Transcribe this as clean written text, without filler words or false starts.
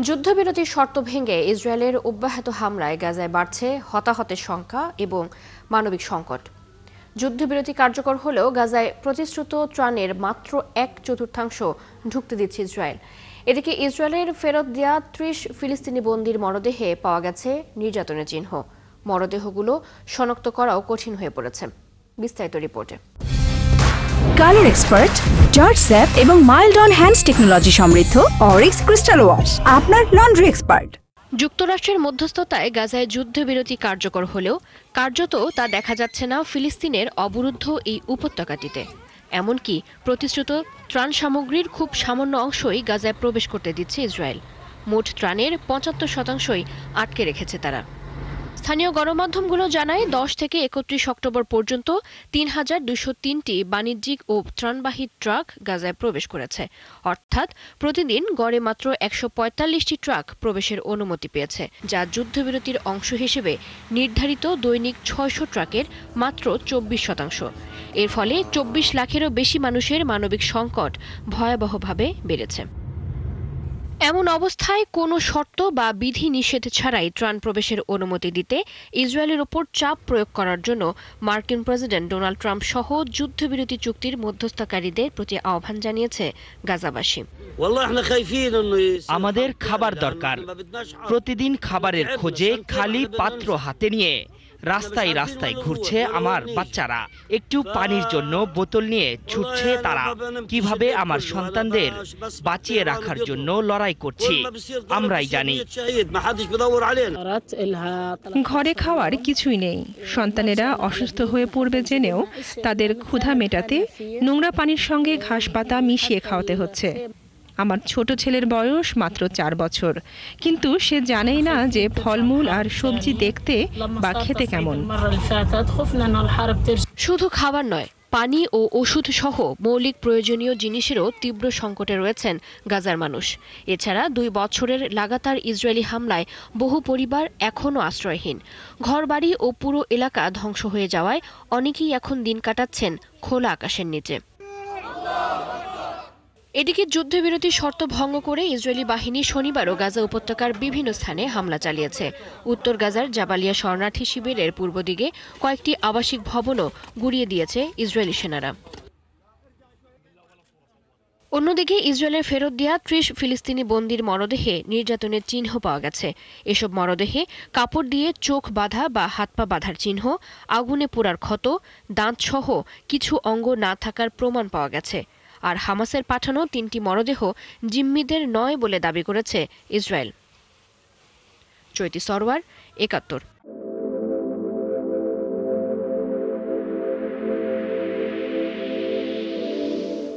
যুদ্ধবিরতির শর্ত ভেঙে ইসরায়েলের অব্যাহত হামলায় গাজায় বাড়ছে হতাহতের সংখ্যা এবং মানবিক সংকট। যুদ্ধবিরতি কার্যকর হলেও গাজায় প্রতিশ্রুত ত্রাণের মাত্র 1/4 ঢুকতে দিচ্ছে ইসরায়েল। এদিকে ইসরায়েলের ফেরত দেয়া 30 ফিলিস্তিনি বন্দীর মরদেহে পাওয়া গেছে নির্যাতনের চিহ্ন। মরদেহগুলো শনাক্ত করাও কঠিন হয়ে পড়েছে। বিস্তারিত রিপোর্টে। কালার এক্সপার্ট, জর্জ স্যাপ এবং মাইল্ড অন হ্যান্ডস টেকনোলজি সমৃদ্ধ অরিক্স ক্রিস্টাল ওয়াশ আপনার লন্ড্রি এক্সপার্ট। যুক্তরাষ্ট্রের মধ্যস্থতায় গাজায় যুদ্ধবিরতি কার্যকর হলেও কার্যত তা দেখা যাচ্ছে না ফিলিস্তিনের অবরুদ্ধ এই উপত্যকাটিতে। এমনকি প্রতিশ্রুত ত্রাণ সামগ্রীর খুব সামান্য অংশই গাজায় প্রবেশ করতে দিচ্ছে ইসরায়েল। মোট ত্রাণের 75% আটকে রেখেছে তারা। স্থানীয় গণমাধ্যমগুলো জানায় 10 থেকে 31 অক্টোবর পর্যন্ত 3203টি বাণিজ্যিক ও ত্রাণবাহী ট্রাক গাজায় প্রবেশ করেছে। অর্থাৎ প্রতিদিন গড়ে মাত্র 145টি ট্রাক প্রবেশের অনুমতি পেয়েছে, যা যুদ্ধবিরতির অংশ হিসেবে নির্ধারিত দৈনিক 600 ট্রাকের মাত্র 24%। এর ফলে 24 লাখেরও বেশি মানুষের মানবিক সংকট ভয়াবহভাবে বেড়েছে। এমন অবস্থায় কোনো শর্ত বা বিধি নিষেধ ছাড়াই ত্রাণ প্রবেশের অনুমতি দিতে ইসরায়েলের ওপর চাপ প্রয়োগ করার জন্য মার্কিন প্রেসিডেন্ট ডোনাল্ড ট্রাম্প সহ যুদ্ধবিরতি চুক্তির মধ্যস্থকারীদের প্রতি আহ্বান জানিয়েছে গাজাবাসী। আমাদের খাবার দরকার। প্রতিদিন খাবারের খোঁজে খালি পাত্র হাতে নিয়ে রাস্তায় রাস্তায় ঘুরছে আমার বাচ্চারা। একটু পানির জন্য বোতল নিয়ে ছুটছে তারা। কিভাবে আমার সন্তানদের বাঁচিয়ে রাখার জন্য লড়াই করছি আমরাই জানি। ঘরে খাওয়ার কিছুই নেই। সন্তানেরা অসুস্থ হয়ে পড়বে জেনেও তাদের ক্ষুধা মেটাতে নোংরা পানির সঙ্গে ঘাস পাতা মিশিয়ে খাওয়াতে হচ্ছে। আমার ছোট ছেলের বয়স মাত্র 4 বছর, কিন্তু সে জানেই না যে ফলমূল আর সবজি দেখতে বা খেতে কেমন। শুধু খাবার নয়, পানি ও ওষুধ সহ মৌলিক প্রয়োজনীয় জিনিসেরও তীব্র সংকটে রয়েছেন গাজার মানুষ। এছাড়া 2 বছরের লাগাতার ইসরায়েলি হামলায় বহু পরিবার এখনও আশ্রয়হীন। ঘরবাড়ি ও পুরো এলাকা ধ্বংস হয়ে যাওয়ায় অনেকেই এখন দিন কাটাচ্ছেন খোলা আকাশের নিচে। এদিকে যুদ্ধবিরতির শর্ত ভঙ্গ করে ইসরায়েলি বাহিনী শনিবারও গাজা উপত্যকার বিভিন্ন স্থানে হামলা চালিয়েছে। উত্তর গাজার জাবালিয়া শরণার্থী শিবিরের পূর্ব দিকে কয়েকটি আবাসিক ভবনও গুঁড়িয়ে দিয়েছে ইসরায়েলি সেনারা। অন্যদিকে ইসরায়েলের ফেরত দেয়া 30 ফিলিস্তিনি বন্দীর মরদেহে নির্যাতনের চিহ্ন পাওয়া গেছে। এসব মরদেহে কাপড় দিয়ে চোখ বাঁধা বা হাত পা বাঁধার চিহ্ন, আগুনে পোড়ার ক্ষত, দাঁতসহ কিছু অঙ্গ না থাকার প্রমাণ পাওয়া গেছে। আর হামাসের পাঠানো 3টি মরদেহ জিম্মিদের নয় বলে দাবি করেছে ইসরায়েল। চৈতি সরওয়ার, 71।